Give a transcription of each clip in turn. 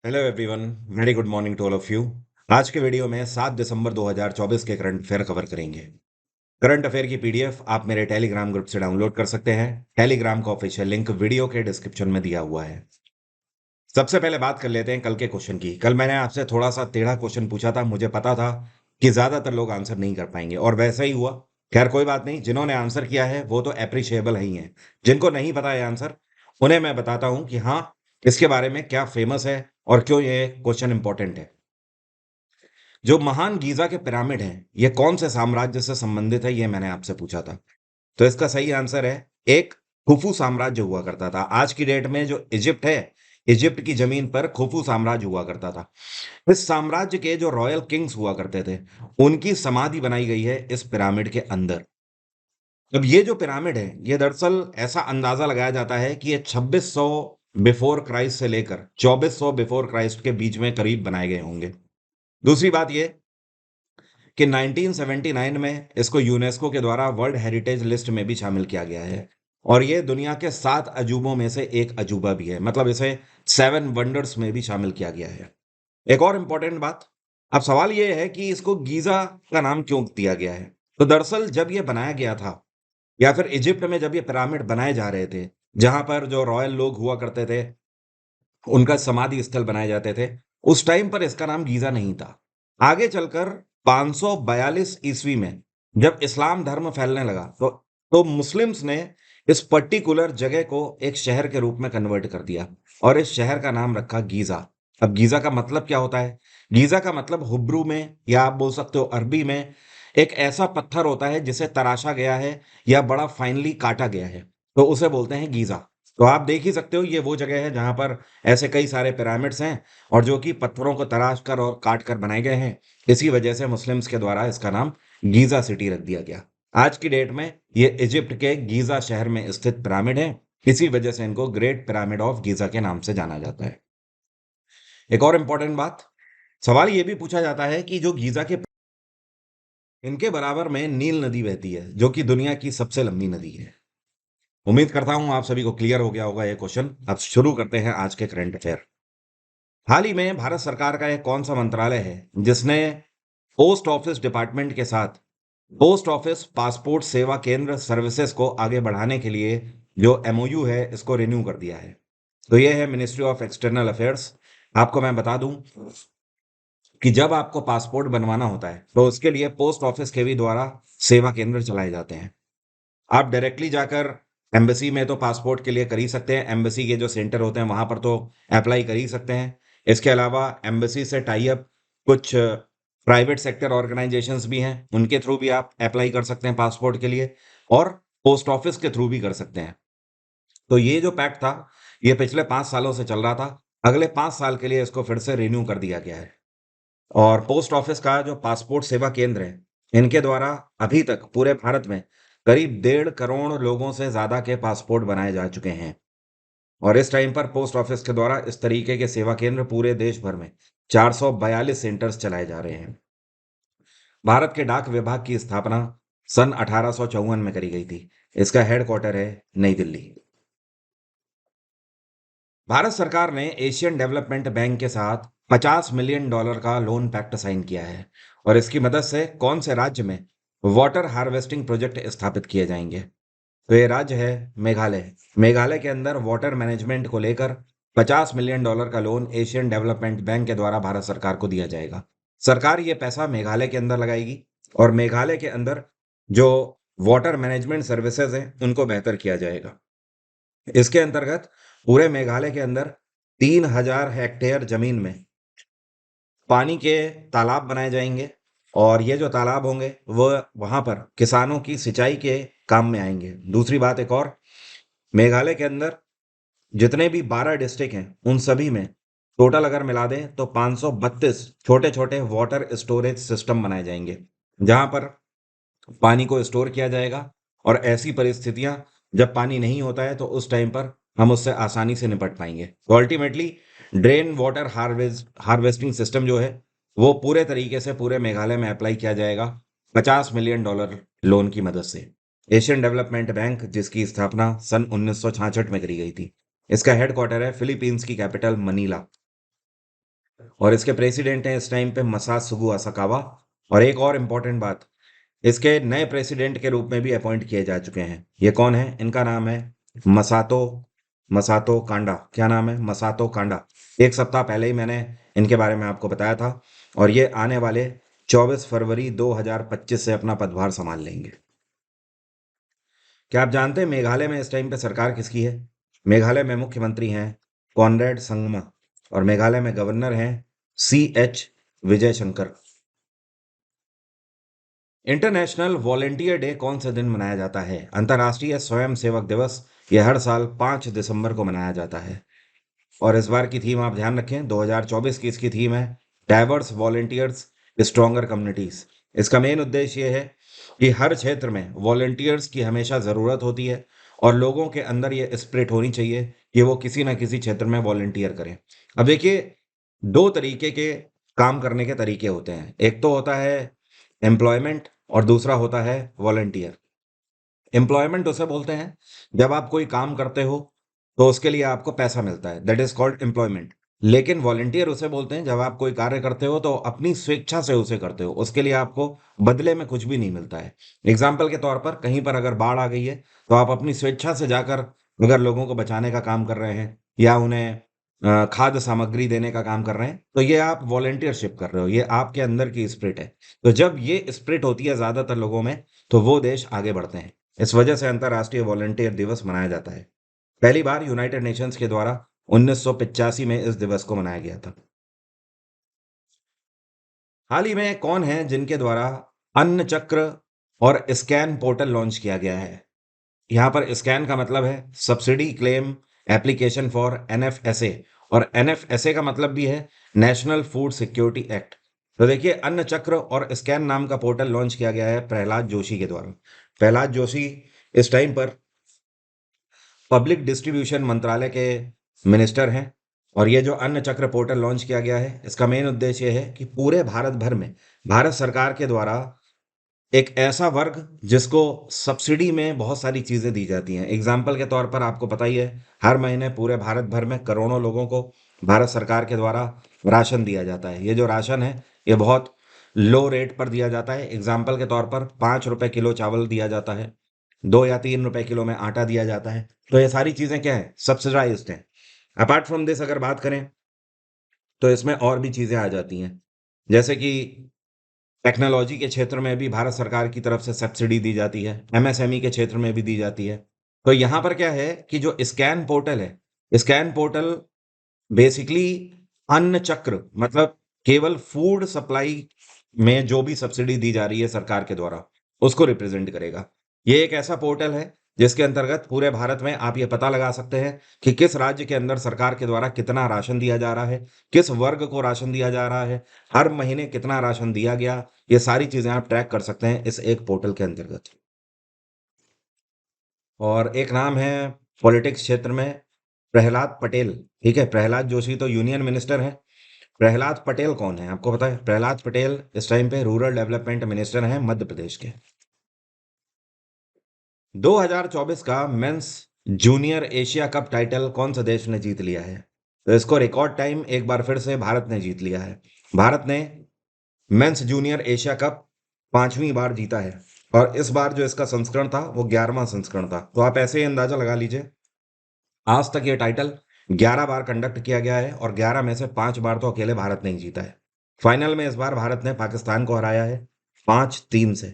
Hello everyone. Very good morning to all of you. आज के video में 7 दिसंबर 2024 के करंट अफेयर कवर करेंगे। करंट अफेयर की पीडीएफ आप मेरे टेलीग्राम ग्रुप से डाउनलोड कर सकते हैं। टेलीग्राम का ऑफिशियल लिंक वीडियो के डिस्क्रिप्शन में दिया हुआ है। सबसे पहले बात कर लेते हैं कल के क्वेश्चन की। कल मैंने आपसे थोड़ा सा टेढ़ा क्वेश्चन पूछा था। मुझे पता था कि ज्यादातर लोग आंसर नहीं कर पाएंगे और वैसा ही हुआ। खैर कोई बात नहीं, जिन्होंने आंसर किया है वो तो अप्रिशिएबल ही है। जिनको नहीं पता है आंसर, उन्हें मैं बताता हूं कि हाँ, इसके बारे में क्या फेमस है और क्यों ये क्वेश्चन इंपॉर्टेंट है। जो महान गीजा के पिरामिड हैं, ये कौन से साम्राज्य से संबंधित है, ये मैंने आपसे पूछा था। तो इसका सही आंसर है एक, खुफू साम्राज्य हुआ करता था। आज की डेट में जो इजिप्ट है, इजिप्ट की जमीन पर खुफू साम्राज्य हुआ करता था। इस साम्राज्य के जो रॉयल किंग्स हुआ करते थे, उनकी समाधि बनाई गई है इस पिरामिड के अंदर। अब ये जो पिरामिड है, ये दरअसल ऐसा अंदाजा लगाया जाता है कि ये 2600 बिफोर क्राइस्ट से लेकर 2400 बिफोर क्राइस्ट के बीच में करीब बनाए गए होंगे। दूसरी बात ये कि 1979 में इसको यूनेस्को के द्वारा वर्ल्ड हेरिटेज लिस्ट में भी शामिल किया गया है। और ये दुनिया के 7 अजूबों में से एक अजूबा भी है, मतलब इसे 7 वंडर्स में भी शामिल किया गया है। एक और इंपॉर्टेंट बात, अब सवाल ये है कि इसको गीजा का नाम क्यों दिया गया है। तो दरअसल जब ये बनाया गया था, या फिर इजिप्ट में जब ये पिरामिड बनाए जा रहे थे, जहां पर जो रॉयल लोग हुआ करते थे, उनका समाधि स्थल बनाए जाते थे, उस टाइम पर इसका नाम गीजा नहीं था। आगे चलकर 542 ईस्वी में जब इस्लाम धर्म फैलने लगा, तो मुस्लिम्स ने इस पर्टिकुलर जगह को एक शहर के रूप में कन्वर्ट कर दिया और इस शहर का नाम रखा गीजा। अब गीजा का मतलब क्या होता है? गीजा का मतलब हुब्रू में, या आप बोल सकते हो अरबी में, एक ऐसा पत्थर होता है जिसे तराशा गया है या बड़ा फाइनली काटा गया है, तो उसे बोलते हैं गीजा। तो आप देख ही सकते हो, ये वो जगह है जहां पर ऐसे कई सारे पिरामिड्स हैं और जो कि पत्थरों को तराश कर और काट कर बनाए गए हैं। इसी वजह से मुस्लिम्स के द्वारा इसका नाम गीजा सिटी रख दिया गया। आज की डेट में ये इजिप्ट के गीजा शहर में स्थित पिरामिड है। इसी वजह से इनको ग्रेट पिरामिड ऑफ गीजा के नाम से जाना जाता है। एक और इंपॉर्टेंट बात, सवाल ये भी पूछा जाता है कि जो गीजा के, इनके बराबर में नील नदी बहती है, जो कि दुनिया की सबसे लंबी नदी है। उम्मीद करता हूं आप सभी को क्लियर हो गया होगा ये क्वेश्चन। अब शुरू करते हैं आज के करंट अफेयर। हाल ही में भारत सरकार का एक कौन सा मंत्रालय है जिसने पोस्ट ऑफिस डिपार्टमेंट के साथ पोस्ट ऑफिस पासपोर्ट सेवा केंद्र सर्विसेज को आगे बढ़ाने के लिए जो एमओयू है, इसको रिन्यू कर दिया है? तो ये है मिनिस्ट्री ऑफ एक्सटर्नल अफेयर्स। आपको मैं बता दूं कि जब आपको पासपोर्ट बनवाना होता है, तो उसके लिए पोस्ट ऑफिस के भी द्वारा सेवा केंद्र चलाए जाते हैं। आप डायरेक्टली जाकर एम्बेसी में तो पासपोर्ट के लिए कर ही सकते हैं, एम्बेसी के जो सेंटर होते हैं वहां पर तो अप्लाई कर ही सकते हैं। इसके अलावा एम्बेसी से टाई अप कुछ प्राइवेट सेक्टर ऑर्गेनाइजेशंस भी हैं, उनके थ्रू भी आप अप्लाई कर सकते हैं पासपोर्ट के लिए, और पोस्ट ऑफिस के थ्रू भी कर सकते हैं। तो ये जो पैक्ट था, ये पिछले 5 सालों से चल रहा था। अगले 5 साल के लिए इसको फिर से रिन्यू कर दिया गया है। और पोस्ट ऑफिस का जो पासपोर्ट सेवा केंद्र है, इनके द्वारा अभी तक पूरे भारत में करीब 1.5 करोड़ लोगों से ज्यादा के पासपोर्ट बनाए जा चुके हैं। और इस टाइम पर पोस्ट ऑफिस के द्वारा इस तरीके के सेवा केंद्र पूरे देश भर में 442 सेंटर्स चलाए जा रहे हैं। भारत के डाक विभाग की स्थापना सन 1854 में करी गई थी। इसका हेडक्वार्टर है नई दिल्ली। भारत सरकार ने एशियन डेवलपमेंट बैंक के साथ $50 मिलियन का लोन पैक्ट साइन किया है। और इसकी मदद से कौन से राज्य में वाटर हार्वेस्टिंग प्रोजेक्ट स्थापित किए जाएंगे? तो ये राज्य है मेघालय। मेघालय के अंदर वाटर मैनेजमेंट को लेकर $50 मिलियन का लोन एशियन डेवलपमेंट बैंक के द्वारा भारत सरकार को दिया जाएगा। सरकार ये पैसा मेघालय के अंदर लगाएगी और मेघालय के अंदर जो वाटर मैनेजमेंट सर्विसेज हैं, उनको बेहतर किया जाएगा। इसके अंतर्गत पूरे मेघालय के अंदर 3000 हेक्टेयर जमीन में पानी के तालाब बनाए जाएंगे। और ये जो तालाब होंगे वो वहां पर किसानों की सिंचाई के काम में आएंगे। दूसरी बात एक और, मेघालय के अंदर जितने भी 12 डिस्ट्रिक्ट हैं, उन सभी में टोटल अगर मिला दें तो 532 छोटे छोटे वाटर स्टोरेज सिस्टम बनाए जाएंगे, जहां पर पानी को स्टोर किया जाएगा। और ऐसी परिस्थितियां जब पानी नहीं होता है, तो उस टाइम पर हम उससे आसानी से निपट पाएंगे। तो ultimately drain water harvesting system जो है, वो पूरे तरीके से पूरे मेघालय में अप्लाई किया जाएगा $50 मिलियन लोन की मदद से। एशियन डेवलपमेंट बैंक, जिसकी स्थापना सन 1966 में करी गई थी, इसका हेडक्वार्टर है फिलीपींस की कैपिटल मनीला। और इसके प्रेसिडेंट हैं इस टाइम पे मसात्सुगु असाकावा। और एक और इम्पोर्टेंट बात, इसके नए प्रेसिडेंट के रूप में भी अपॉइंट किए जा चुके हैं। ये कौन है? इनका नाम है मसातो मसातो कांडा। क्या नाम है? मसातो कांडा। एक सप्ताह पहले ही मैंने इनके बारे में आपको बताया था। और ये आने वाले 24 फरवरी 2025 से अपना पदभार संभाल लेंगे। क्या आप जानते हैं मेघालय में इस टाइम पे सरकार किसकी है? मेघालय में मुख्यमंत्री हैं कॉनरेड संगमा। और मेघालय में गवर्नर हैं CH Vijay Shankar. International volunteer day कौन से दिन मनाया जाता है? अंतर्राष्ट्रीय स्वयं सेवक दिवस। यह हर साल 5 दिसंबर को मनाया जाता है। और इस बार की थीम आप ध्यान रखें, 2024 की इसकी थीम है डाइवर्स वॉलेंटियर्स स्ट्रॉन्गर कम्युनिटीज। इसका मेन उद्देश्य ये है कि हर क्षेत्र में वॉलेंटियर्स की हमेशा ज़रूरत होती है और लोगों के अंदर ये स्पिरिट होनी चाहिए कि वो किसी ना किसी क्षेत्र में वॉलेंटियर करें। अब देखिए, दो तरीके के काम करने के तरीके होते हैं। एक तो होता है एम्प्लॉयमेंट और दूसरा होता है वॉलेंटियर। एम्प्लॉयमेंट उसे बोलते हैं जब आप कोई काम करते हो तो उसके लिए आपको पैसा मिलता है, दैट इज कॉल्ड एम्प्लॉयमेंट। लेकिन वॉलेंटियर उसे बोलते हैं जब आप कोई कार्य करते हो तो अपनी स्वेच्छा से उसे करते हो, उसके लिए आपको बदले में कुछ भी नहीं मिलता है। एग्जाम्पल के तौर पर, कहीं पर अगर बाढ़ आ गई है तो आप अपनी स्वेच्छा से जाकर अगर लोगों को बचाने का काम कर रहे हैं या उन्हें खाद्य सामग्री देने का काम कर रहे हैं, तो ये आप वॉलेंटियरशिप कर रहे हो, ये आपके अंदर की स्पिरिट है। तो जब ये स्पिरिट होती है ज्यादातर लोगों में, तो वो देश आगे बढ़ते हैं। इस वजह से अंतर्राष्ट्रीय वॉलंटियर दिवस मनाया जाता है। पहली बार यूनाइटेड नेशंस के द्वारा 1985 में इस दिवस को मनाया गया था। हाल ही में कौन है जिनके द्वारा अन्न चक्र और स्कैन पोर्टल लॉन्च किया गया है? यहाँ पर स्कैन का मतलब है subsidy claim application for NFSA। और NFSA का मतलब भी है नेशनल फूड सिक्योरिटी एक्ट। तो देखिए, अन्न चक्र और स्कैन नाम का पोर्टल लॉन्च किया गया है प्रहलाद जोशी के द्वारा। प्रहलाद जोशी इस टाइम पर पब्लिक डिस्ट्रीब्यूशन मंत्रालय के मिनिस्टर हैं। और ये जो अन्न चक्र पोर्टल लॉन्च किया गया है, इसका मेन उद्देश्य ये है कि पूरे भारत भर में भारत सरकार के द्वारा एक ऐसा वर्ग जिसको सब्सिडी में बहुत सारी चीज़ें दी जाती हैं। एग्जाम्पल के तौर पर आपको पता ही है, हर महीने पूरे भारत भर में करोड़ों लोगों को भारत सरकार के द्वारा राशन दिया जाता है। ये जो राशन है, ये बहुत लो रेट पर दिया जाता है। एग्जाम्पल के तौर पर 5 रुपए किलो चावल दिया जाता है, 2 या 3 रुपए किलो में आटा दिया जाता है। तो ये सारी चीज़ें क्या है? सब्सिडाइज्ड हैं। अपार्ट फ्रॉम दिस अगर बात करें तो इसमें और भी चीज़ें आ जाती हैं, जैसे कि टेक्नोलॉजी के क्षेत्र में भी भारत सरकार की तरफ से सब्सिडी दी जाती है, MSME के क्षेत्र में भी दी जाती है। तो यहाँ पर क्या है कि जो स्कैन पोर्टल है, स्कैन पोर्टल बेसिकली अन्न चक्र मतलब केवल फूड सप्लाई में जो भी सब्सिडी दी जा रही है सरकार के द्वारा, उसको रिप्रेजेंट करेगा। ये एक ऐसा पोर्टल है जिसके अंतर्गत पूरे भारत में आप ये पता लगा सकते हैं कि किस राज्य के अंदर सरकार के द्वारा कितना राशन दिया जा रहा है, किस वर्ग को राशन दिया जा रहा है, हर महीने कितना राशन दिया गया। ये सारी चीजें आप ट्रैक कर सकते हैं इस एक पोर्टल के अंतर्गत। और एक नाम है पॉलिटिक्स क्षेत्र में प्रहलाद पटेल। ठीक है, प्रहलाद जोशी तो यूनियन मिनिस्टर है। प्रहलाद पटेल कौन है आपको पता है? प्रहलाद पटेल इस टाइम पे रूरल डेवलपमेंट मिनिस्टर हैं मध्य प्रदेश के। 2024 का mains junior Asia cup title कौन सा देश ने जीत लिया है? तो इसको रिकॉर्ड टाइम एक बार फिर से भारत ने जीत लिया है। भारत ने मेंस जूनियर एशिया कप 5वीं बार जीता है। और इस बार जो इसका संस्करण था वो 11वां संस्करण था। तो आप ऐसे ही अंदाजा लगा लीजिए, आज तक ये टाइटल 11 बार कंडक्ट किया गया है और 11 में से 5 बार तो अकेले भारत ने ही जीता है। फाइनल में इस बार भारत ने पाकिस्तान को हराया है 5-3 से।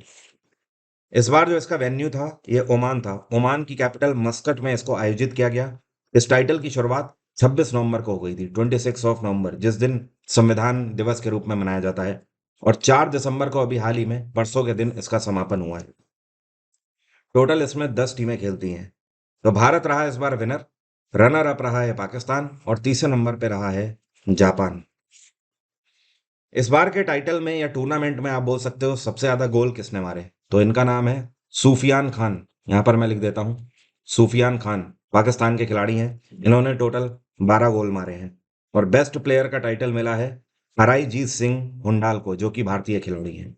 इस बार जो इसका वेन्यू था ये ओमान था। ओमान की कैपिटल मस्कट में इसको आयोजित किया गया। इस टाइटल की शुरुआत 26 नवंबर को हो गई थी, 26 नवंबर, जिस दिन संविधान दिवस के रूप में मनाया जाता है। और 4 दिसंबर को अभी हाल ही में परसों के दिन इसका समापन हुआ है। टोटल इसमें 10 टीमें खेलती हैं। तो भारत रहा इस बार विनर, रनर अप रहा है पाकिस्तान और तीसरे नंबर पे रहा है जापान। इस बार के टाइटल में या टूर्नामेंट में आप बोल सकते हो सबसे ज्यादा गोल किसने मारे? तो इनका नाम है सूफियान खान। यहां पर मैं लिख देता हूं, सूफियान खान पाकिस्तान के खिलाड़ी हैं। इन्होंने टोटल 12 गोल मारे हैं। और बेस्ट प्लेयर का टाइटल मिला है हराईजीत सिंह हुंडाल को, जो कि भारतीय खिलाड़ी हैं।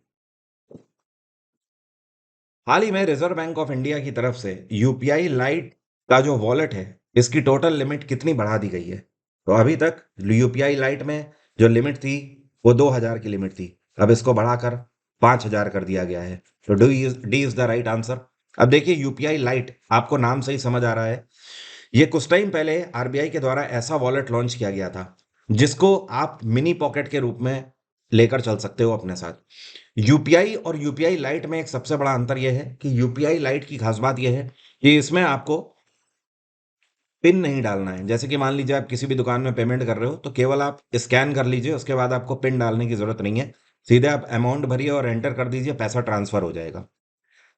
हाल ही में रिजर्व बैंक ऑफ इंडिया की तरफ से यूपीआई लाइट का जो वॉलेट है, इसकी टोटल लिमिट कितनी बढ़ा दी गई है? तो अभी तक यूपीआई लाइट में जो लिमिट थी वो 2000 की लिमिट थी, अब इसको बढ़ाकर 5000 कर दिया गया है। तो D is the right answer. अब देखिए यूपीआई लाइट, आपको नाम से ही समझ आ रहा है, ये कुछ टाइम पहले आरबीआई के द्वारा ऐसा वॉलेट लॉन्च किया गया था जिसको आप मिनी पॉकेट के रूप में लेकर चल सकते हो अपने साथ। यूपीआई और यूपीआई लाइट में एक सबसे बड़ा अंतर यह है कि यूपीआई लाइट की खास बात यह है कि इसमें आपको पिन नहीं डालना है। जैसे कि मान लीजिए आप किसी भी दुकान में पेमेंट कर रहे हो तो केवल आप स्कैन कर लीजिए, उसके बाद आपको पिन डालने की जरूरत नहीं है। सीधे आप अमाउंट भरिए और एंटर कर दीजिए, पैसा ट्रांसफर हो जाएगा।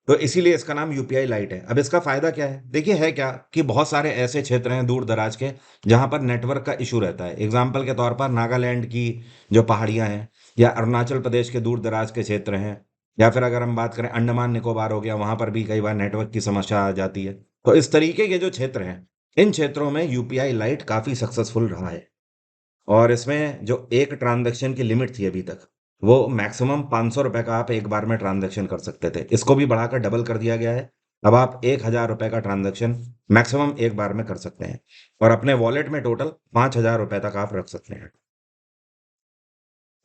तो इसीलिए इसका नाम यूपीआई लाइट है। अब इसका फायदा क्या है, देखिए है क्या कि बहुत सारे ऐसे क्षेत्र हैं दूर दराज के जहां पर नेटवर्क का इशू रहता है। एग्जाम्पल के तौर पर नागालैंड की जो पहाड़ियां हैं, या अरुणाचल प्रदेश के दूर दराज के क्षेत्र हैं, या फिर अगर हम बात करें अंडमान निकोबार हो गया, वहां पर भी कई बार नेटवर्क की समस्या आ जाती है। तो इस तरीके के जो क्षेत्र हैं, इन क्षेत्रों में यूपीआई लाइट काफी सक्सेसफुल रहा है। और इसमें जो एक ट्रांजैक्शन की लिमिट थी अभी तक, वो मैक्सिमम 500 रुपए का आप एक बार में ट्रांजैक्शन कर सकते थे। इसको भी बढ़ाकर डबल कर दिया गया है। अब आप 1000 रुपए का ट्रांजैक्शन मैक्सिमम एक बार में कर सकते हैं, और अपने वॉलेट में टोटल 5000 रुपए तक आप रख सकते हैं।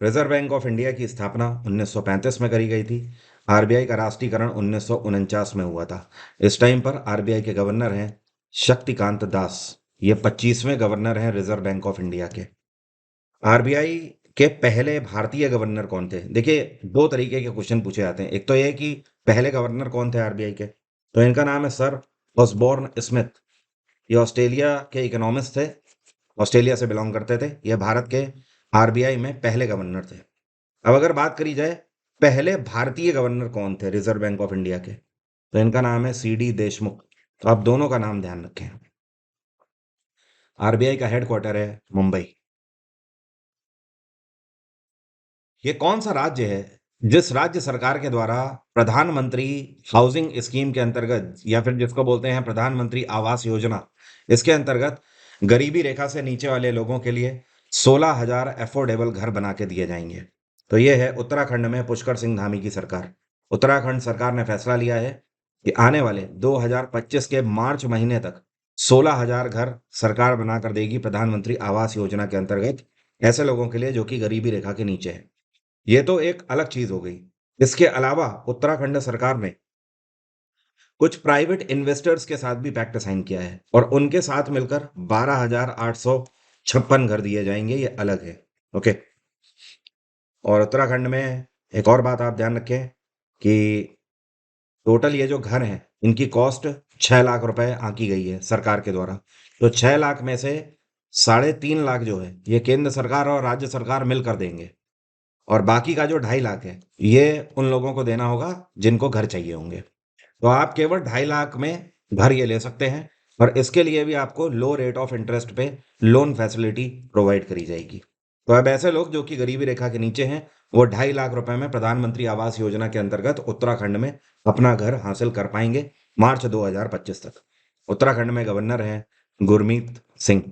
रिजर्व बैंक ऑफ इंडिया की स्थापना 1935 में करी गई थी। आरबीआई का राष्ट्रीयकरण 1949 में हुआ था। इस टाइम पर आरबीआई के गवर्नर हैं शक्तिकांत दास। ये 25वें गवर्नर हैं रिजर्व बैंक ऑफ इंडिया के। आरबीआई के पहले भारतीय गवर्नर कौन थे? देखिए दो तरीके के क्वेश्चन पूछे जाते हैं। एक तो ये कि पहले गवर्नर कौन थे आरबीआई के, तो इनका नाम है सर ऑसबोर्न स्मिथ। ये ऑस्ट्रेलिया के इकोनॉमिस्ट थे, ऑस्ट्रेलिया से बिलोंग करते थे। ये भारत के आरबीआई में पहले गवर्नर थे। अब अगर बात करी जाए पहले भारतीय गवर्नर कौन थे रिजर्व बैंक ऑफ इंडिया के, तो इनका नाम है सी डी देशमुख। तो आप दोनों का नाम ध्यान रखें। आरबीआई का हेडक्वार्टर है मुंबई। ये कौन सा राज्य है जिस राज्य सरकार के द्वारा प्रधानमंत्री हाउसिंग स्कीम के अंतर्गत, या फिर जिसको बोलते हैं प्रधानमंत्री आवास योजना, इसके अंतर्गत गरीबी रेखा से नीचे वाले लोगों के लिए 16,000 अफोर्डेबल घर बना के दिए जाएंगे? तो ये है उत्तराखंड में पुष्कर सिंह धामी की सरकार। उत्तराखंड सरकार ने फैसला लिया है कि आने वाले 2025 के मार्च महीने तक 16,000 घर सरकार बनाकर देगी प्रधानमंत्री आवास योजना के अंतर्गत, ऐसे लोगों के लिए जो कि गरीबी रेखा के नीचे है। ये तो एक अलग चीज हो गई। इसके अलावा उत्तराखंड सरकार ने कुछ प्राइवेट इन्वेस्टर्स के साथ भी पैक्ट साइन किया है, और उनके साथ मिलकर 12,856 घर दिए जाएंगे। ये अलग है। ओके। और उत्तराखंड में एक और बात आप ध्यान रखें कि टोटल ये जो घर हैं इनकी कॉस्ट 6 लाख रुपए आंकी गई है सरकार के द्वारा। तो 6 लाख में से 3.5 लाख जो है ये केंद्र सरकार और राज्य सरकार मिलकर देंगे, और बाकी का जो 2.5 लाख है ये उन लोगों को देना होगा जिनको घर चाहिए होंगे। तो आप केवल 2.5 लाख में घर ये ले सकते हैं, और इसके लिए भी आपको लो रेट ऑफ इंटरेस्ट पे लोन फैसिलिटी प्रोवाइड करी जाएगी। तो अब ऐसे लोग जो कि गरीबी रेखा के नीचे हैं, वो 2.5 लाख रुपए में प्रधानमंत्री आवास योजना के अंतर्गत उत्तराखंड में अपना घर हासिल कर पाएंगे मार्च 2025 तक। उत्तराखंड में गवर्नर हैं गुरमीत सिंह।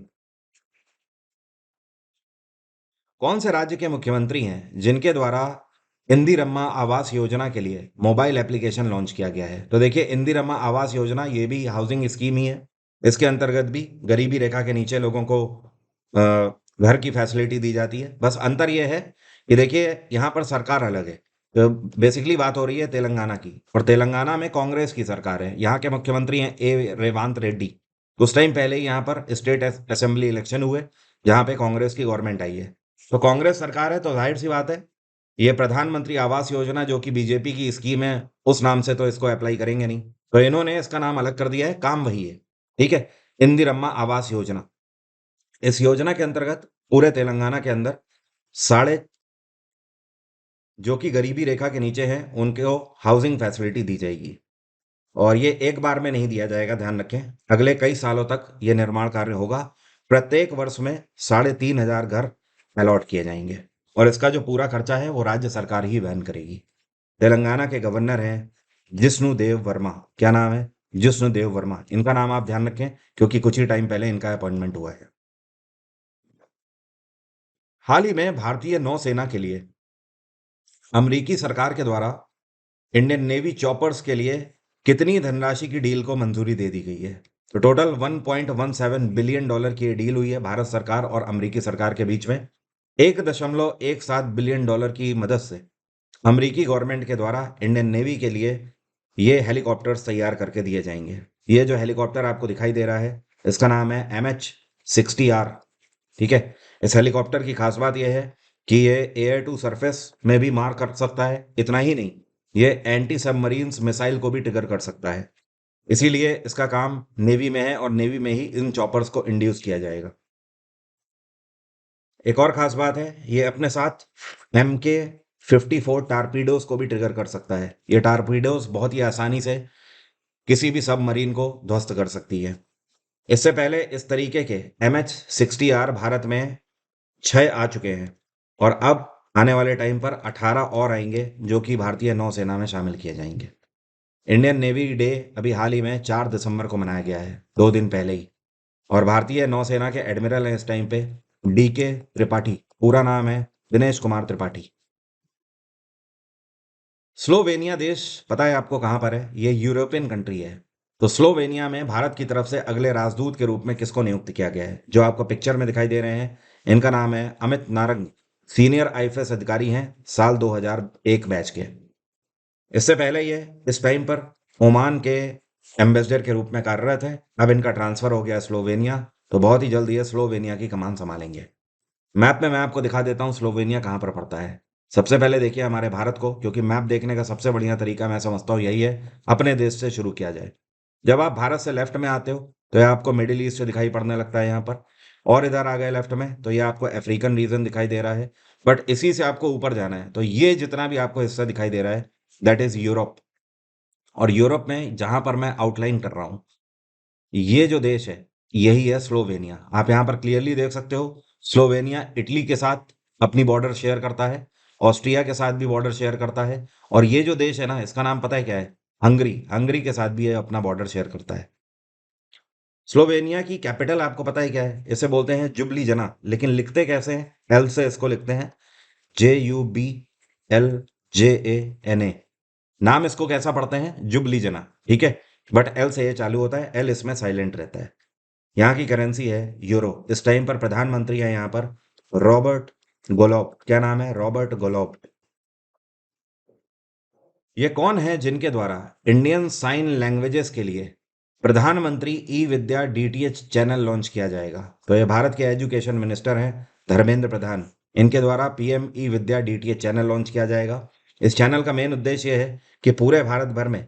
कौन से राज्य के मुख्यमंत्री हैं जिनके द्वारा इंदिरम्मा आवास योजना के लिए मोबाइल एप्लीकेशन लॉन्च किया गया है? तो देखिए इंदिरम्मा आवास योजना ये भी हाउसिंग स्कीम ही है। इसके अंतर्गत भी गरीबी रेखा के नीचे लोगों को घर की फैसिलिटी दी जाती है। बस अंतर यह है कि देखिए यहाँ पर सरकार अलग है। तो बेसिकली बात हो रही है तेलंगाना की, और तेलंगाना में कांग्रेस की सरकार है। यहाँ के मुख्यमंत्री हैं ए रेवांत रेड्डी। कुछ टाइम पहले ही यहाँ पर स्टेट असेंबली इलेक्शन हुए जहाँ पे कांग्रेस की गवर्नमेंट आई है। तो कांग्रेस सरकार है तो जाहिर सी बात है ये प्रधानमंत्री आवास योजना जो कि बीजेपी की स्कीम है उस नाम से तो इसको अप्लाई करेंगे नहीं। तो इन्होंने इसका नाम अलग कर दिया है, काम वही है। ठीक है, इंदिरम्मा आवास योजना। इस योजना के अंतर्गत पूरे तेलंगाना के अंदर साढ़े जो कि गरीबी रेखा के नीचे हैं उनको हाउसिंग फैसिलिटी दी जाएगी। और ये एक बार में नहीं दिया जाएगा, ध्यान रखें। अगले कई सालों तक ये निर्माण कार्य होगा। प्रत्येक वर्ष में 3,500 घर अलॉट किए जाएंगे, और इसका जो पूरा खर्चा है वो राज्य सरकार ही वहन करेगी। तेलंगाना के गवर्नर हैं जिष्णु देव वर्मा। क्या नाम है? जिष्णु देव वर्मा। इनका नाम आप ध्यान रखें क्योंकि कुछ ही टाइम पहले इनका अपॉइंटमेंट हुआ है। हाल ही में भारतीय नौसेना के लिए अमेरिकी सरकार के द्वारा इंडियन नेवी चॉपर्स के लिए कितनी धनराशि की डील को मंजूरी दे दी गई है? तो टोटल $1.17 बिलियन की ये डील हुई है भारत सरकार और अमेरिकी सरकार के बीच में। $1.17 बिलियन की मदद से अमेरिकी गवर्नमेंट के द्वारा इंडियन नेवी के लिए ये हेलीकॉप्टर्स तैयार करके दिए जाएंगे। ये जो हेलीकॉप्टर आपको दिखाई दे रहा है, इसका नाम है MH-60R। ठीक है। इस हेलीकॉप्टर की खास बात यह है कि ये एयर टू सरफेस में भी मार कर सकता है। इतना ही नहीं, ये एंटी सबमरीन्स मिसाइल को भी ट्रिगर कर सकता है। इसीलिए इसका काम नेवी में है और नेवी में ही इन चॉपर्स को इंड्यूस किया जाएगा। एक और खास बात है, ये अपने साथ MK-54 टारपीडोज को भी ट्रिगर कर सकता है। ये टारपीडोज बहुत ही आसानी से किसी भी सबमरीन को ध्वस्त कर सकती है। इससे पहले इस तरीके के MH-60R भारत में 6 आ चुके हैं और अब आने वाले टाइम पर 18 और आएंगे, जो कि भारतीय नौसेना में शामिल किए जाएंगे। इंडियन नेवी डे अभी हाल ही में 4 दिसंबर को मनाया गया है, 2 दिन पहले ही। और भारतीय नौसेना के एडमिरल हैं इस टाइम पे DK त्रिपाठी। पूरा नाम है दिनेश कुमार त्रिपाठी। स्लोवेनिया देश पता है आपको कहाँ पर है? ये यूरोपियन कंट्री है। तो स्लोवेनिया में भारत की तरफ से अगले राजदूत के रूप में किसको नियुक्त किया गया है? जो आपको पिक्चर में दिखाई दे रहे हैं, इनका नाम है अमित नारंग। सीनियर IFS अधिकारी हैं, साल 2001 बैच के। इससे पहले ये इस टाइम पर ओमान के एम्बेसडर के रूप में कार्यरत है। अब इनका ट्रांसफर हो गया स्लोवेनिया, तो बहुत ही जल्द ये स्लोवेनिया की कमान संभालेंगे। मैप में मैं आपको दिखा देता हूँ स्लोवेनिया कहाँ पर पड़ता है। सबसे पहले देखिए हमारे भारत को, क्योंकि मैप देखने का सबसे बढ़िया तरीका मैं समझता हूँ यही है, अपने देश से शुरू किया जाए। जब आप भारत से लेफ्ट में आते हो तो ये आपको मिडिल ईस्ट दिखाई पड़ने लगता है यहाँ पर, और इधर आ गए लेफ्ट में तो ये आपको अफ्रीकन रीजन दिखाई दे रहा है। बट इसी से आपको ऊपर जाना है, तो ये जितना भी आपको हिस्सा दिखाई दे रहा है दैट इज यूरोप। और यूरोप में जहां पर मैं आउटलाइन कर रहा हूँ, ये जो देश है यही है स्लोवेनिया। आप यहाँ पर क्लियरली देख सकते हो, स्लोवेनिया इटली के साथ अपनी बॉर्डर शेयर करता है, ऑस्ट्रिया के साथ भी बॉर्डर शेयर करता है, और ये जो देश है ना, इसका नाम पता है क्या है? हंगरी। हंगरी के साथ भी ये अपना बॉर्डर शेयर करता है। स्लोवेनिया की कैपिटल आपको पता है क्या है? इसे बोलते हैं जुबली जना, लेकिन लिखते कैसे हैं? एल से इसको लिखते हैं, JUBLJANA। नाम इसको कैसा पढ़ते हैं? जुबली जना, ठीक है। बट एल से ये चालू होता है, एल इसमें साइलेंट रहता है। यहाँ की करेंसी है यूरो। इस टाइम पर प्रधानमंत्री है यहाँ पर रॉबर्ट गोलोब। क्या नाम है? Robert Globe. ये कौन है जिनके द्वारा इंडियन साइन लैंग्वेजेस के लिए प्रधानमंत्री ई विद्या DTH चैनल लॉन्च किया जाएगा? तो ये भारत के एजुकेशन मिनिस्टर हैं, धर्मेंद्र प्रधान। इनके द्वारा PM ई विद्या DTH चैनल लॉन्च किया जाएगा। इस चैनल का मेन उद्देश्य ये है कि पूरे भारत भर में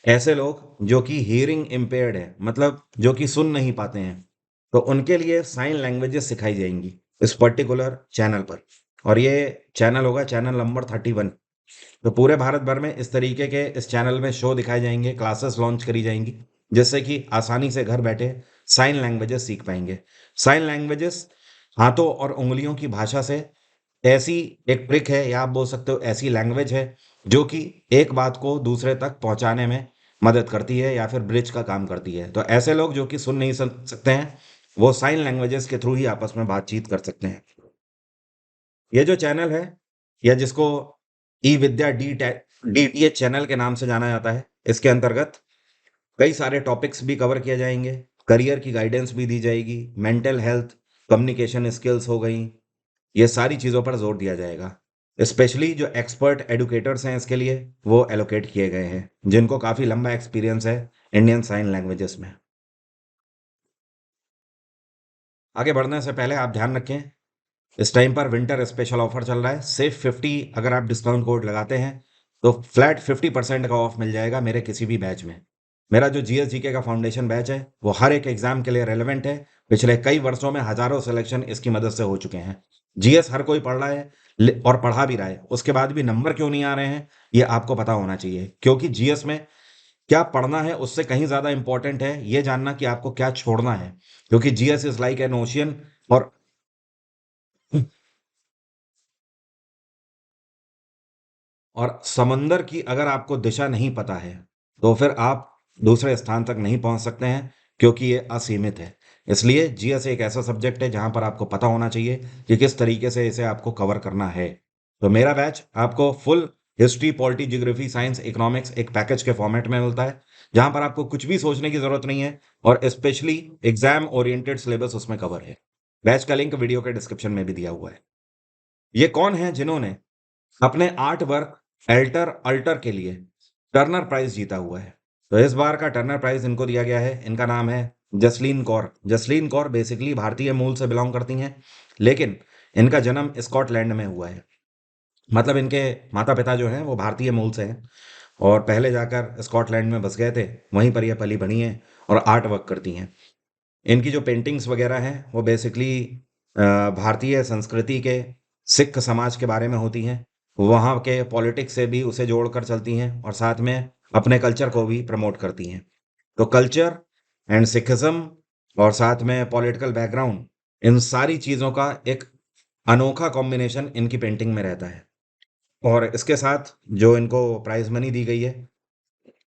ऐसे लोग जो कि हियरिंग इम्पेयर्ड है, मतलब जो कि सुन नहीं पाते हैं, तो उनके लिए साइन लैंग्वेजेस सिखाई जाएंगी इस पर्टिकुलर चैनल पर। और ये चैनल होगा चैनल नंबर 31। तो पूरे भारत भर में इस तरीके के इस चैनल में शो दिखाए जाएंगे, क्लासेस लॉन्च करी जाएंगी, जिससे कि आसानी से घर बैठे साइन लैंग्वेजेस सीख पाएंगे। साइन लैंग्वेजेस हाथों और उंगलियों की भाषा से ऐसी एक ट्रिक है, या आप बोल सकते हो ऐसी लैंग्वेज है, जो कि एक बात को दूसरे तक पहुंचाने में मदद करती है या फिर ब्रिज का काम करती है। तो ऐसे लोग जो कि सुन नहीं सकते हैं, वो साइन लैंग्वेजेस के थ्रू ही आपस में बातचीत कर सकते हैं। ये जो चैनल है, या जिसको ई विद्या DTH चैनल के नाम से जाना जाता है, इसके अंतर्गत कई सारे टॉपिक्स भी कवर किए जाएंगे। करियर की गाइडेंस भी दी जाएगी, मेंटल हेल्थ, कम्युनिकेशन स्किल्स हो गई, ये सारी चीज़ों पर जोर दिया जाएगा। स्पेशली जो एक्सपर्ट एडुकेटर्स हैं इसके लिए वो एलोकेट किए गए हैं, जिनको काफ़ी लंबा एक्सपीरियंस है इंडियन साइन लैंग्वेजेस में। आगे बढ़ने से पहले आप ध्यान रखें, इस टाइम पर विंटर स्पेशल ऑफर चल रहा है। SAFE50 अगर आप डिस्काउंट कोड लगाते हैं तो फ्लैट 50% का ऑफ मिल जाएगा मेरे किसी भी बैच में। मेरा जो GS GK का फाउंडेशन बैच है वो हर एक एग्जाम के लिए रेलेवेंट है। पिछले कई वर्षों में हजारों सिलेक्शन इसकी मदद से हो चुके हैं। GS हर कोई पढ़ रहा है और पढ़ा भी रहा है, उसके बाद भी नंबर क्यों नहीं आ रहे हैं ये आपको पता होना चाहिए। क्योंकि GS में क्या पढ़ना है उससे कहीं ज्यादा इंपॉर्टेंट है ये जानना कि आपको क्या छोड़ना है। क्योंकि GS is like an ocean, और समंदर की अगर आपको दिशा नहीं पता है तो फिर आप दूसरे स्थान तक नहीं पहुंच सकते हैं, क्योंकि ये असीमित है। इसलिए GS एक ऐसा सब्जेक्ट है जहां पर आपको पता होना चाहिए कि किस तरीके से इसे आपको कवर करना है। तो मेरा बैच आपको full history, polity, geography, science, economics एक पैकेज के फॉर्मेट में मिलता है, जहां पर आपको कुछ भी सोचने की जरूरत नहीं है, और स्पेशली एग्जाम ओरिएंटेड सिलेबस उसमें कवर है। बैच का लिंक वीडियो के डिस्क्रिप्शन में भी दिया हुआ है। ये कौन है जिन्होंने अपने आर्ट वर्क अल्टर अल्टर के लिए टर्नर प्राइज जीता हुआ है? तो इस बार का टर्नर प्राइज इनको दिया गया है। इनका नाम है जसलीन कौर। जसलीन कौर बेसिकली भारतीय मूल से बिलोंग करती हैं, लेकिन इनका जन्म स्कॉटलैंड में हुआ है। मतलब इनके माता पिता जो हैं वो भारतीय मूल से हैं और पहले जाकर स्कॉटलैंड में बस गए थे, वहीं पर ये पली बड़ी हैं और आर्ट वर्क करती हैं। इनकी जो पेंटिंग्स वगैरह हैं वो बेसिकली भारतीय संस्कृति के, सिख समाज के बारे में होती हैं। वहाँ के पॉलिटिक्स से भी उसे जोड़कर चलती हैं और साथ में अपने कल्चर को भी प्रमोट करती हैं। तो कल्चर एंड सिखिज्म और साथ में पॉलिटिकल बैकग्राउंड, इन सारी चीज़ों का एक अनोखा कॉम्बिनेशन इनकी पेंटिंग में रहता है। और इसके साथ जो इनको प्राइज मनी दी गई है,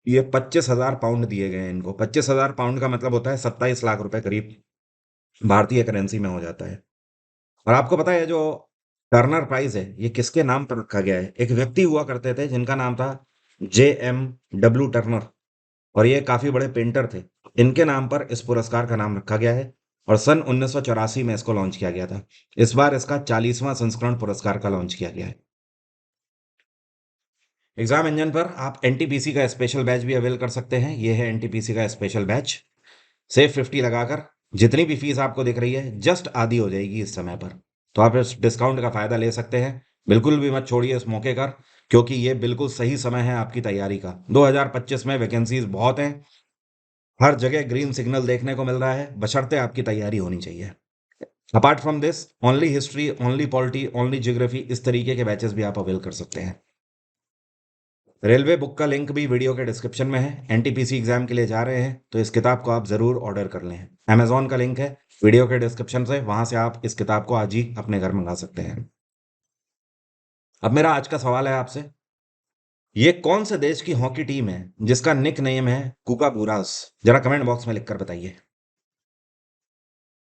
ये 25,000 पाउंड दिए गए हैं इनको। 25,000 पाउंड का मतलब होता है 27 लाख रुपए करीब भारतीय करेंसी में हो जाता है। और आपको पता है जो टर्नर प्राइज है ये किसके नाम पर रखा गया है? एक व्यक्ति हुआ करते थे जिनका नाम था JM W टर्नर और ये काफी बड़े पेंटर थे। इनके नाम पर इस पुरस्कार का नाम रखा गया है और सन 1984 में इसको लॉन्च किया गया था। इस बार इसका 40वां संस्करण पुरस्कार का लॉन्च किया गया है। एग्जाम इंजन पर आप NTPC का स्पेशल बैच भी अवेल कर सकते हैं। ये है NTPC का स्पेशल बैच। सेफ 50 लगाकर जितनी भी फीस आपको दिख रही है जस्ट आधी हो जाएगी इस समय पर। तो आप इस डिस्काउंट का फायदा ले सकते हैं। बिल्कुल भी मत छोड़िए इस मौके का, क्योंकि ये बिल्कुल सही समय है आपकी तैयारी का। 2025 में वैकेंसीज बहुत हैं, हर जगह ग्रीन सिग्नल देखने को मिल रहा है, बशर्ते आपकी तैयारी होनी चाहिए। Apart from this only history, only polity, only geography, इस तरीके के बैचेस भी आप अवेल कर सकते हैं। रेलवे बुक का लिंक भी वीडियो के डिस्क्रिप्शन में है। NTPC एग्जाम के लिए जा रहे हैं तो इस किताब को आप जरूर ऑर्डर कर लें। Amazon का लिंक है वीडियो के डिस्क्रिप्शन से, वहां से आप इस किताब को आज ही अपने घर मंगा सकते हैं। अब मेरा आज का सवाल है आपसे, ये कौन से देश की हॉकी टीम है जिसका निक नेम है कुका बुरास? जरा कमेंट बॉक्स में लिखकर बताइए।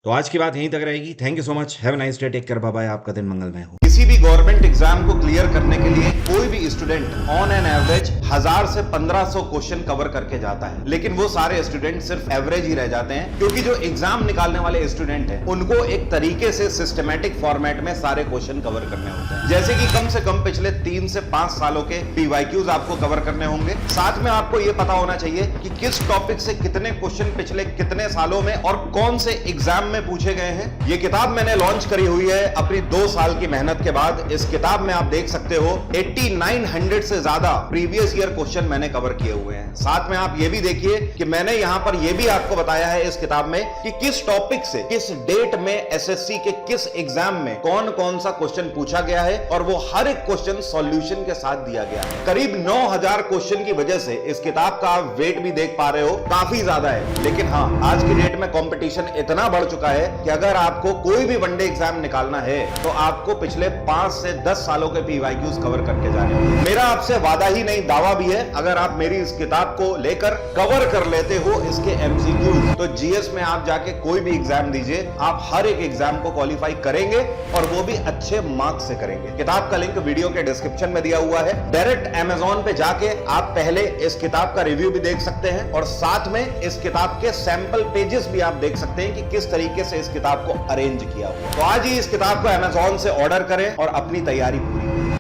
तो आज की बात यहीं तक रहेगी। Thank you so much, have a nice day, take care, bye bye, आपका दिन मंगलमय हो। किसी भी गवर्नमेंट एग्जाम को क्लियर करने के लिए कोई भी स्टूडेंट ऑन एन एवरेज 1000 से 1500 क्वेश्चन कवर करके जाता है, लेकिन वो सारे स्टूडेंट सिर्फ एवरेज ही रह जाते हैं, क्योंकि जो एग्जाम निकालने वाले स्टूडेंट हैं उनको एक तरीके से सिस्टमैटिक फॉर्मेट में सारे क्वेश्चन कवर करने होते हैं। जैसे कि कम से कम पिछले 3 से 5 सालों के PYQs आपको कवर करने होंगे। साथ में आपको ये पता होना चाहिए कि किस टॉपिक से कितने क्वेश्चन पिछले कितने सालों में और कौन से एग्जाम में पूछे गए हैं। ये किताब मैंने लॉन्च करी हुई है अपनी 2 साल की मेहनत के बाद। इस किताब में आप देख सकते हो 8900 से ज्यादा प्रीवियस ईयर क्वेश्चन मैंने कवर किए हुए हैं। साथ में आप ये भी देखिए कि मैंने यहां पर ये भी आपको बताया है इस किताब में कि किस टॉपिक से किस डेट में SSC के किस एग्जाम में कौन कौन सा क्वेश्चन पूछा गया है, और वो हर एक क्वेश्चन सॉल्यूशन के साथ दिया गया है। करीब 9000 क्वेश्चन की वजह से इस किताब का आप वेट भी देख पा रहे हो, काफी ज्यादा है। लेकिन हाँ, आज की डेट में कंपटीशन इतना बढ़ चुका है कि अगर आपको कोई भी वनडे एग्जाम निकालना है तो आपको पिछले 5 से 10 सालों के PYQs कवर करके जाने होंगे। मेरा आपसे वादा ही नहीं, दावा भी है, अगर आप मेरी इस किताब को लेकर कवर कर लेते हो इसके MCQs, तो GS में आप जाके कोई भी एग्जाम दीजिए, आप हर एक एग्जाम को क्वालिफाई करेंगे और वो भी अच्छे मार्क्स से करेंगे। किताब का लिंक वीडियो के डिस्क्रिप्शन में दिया हुआ है। डायरेक्ट Amazon पे जाके आप पहले इस किताब का रिव्यू भी देख सकते हैं और साथ में इस किताब के सैंपल पेजेस भी आप देख सकते हैं कि किस तरीके से इस किताब को अरेंज किया हुआ। तो आज ही इस किताब को Amazon से ऑर्डर करें और अपनी तैयारी पूरी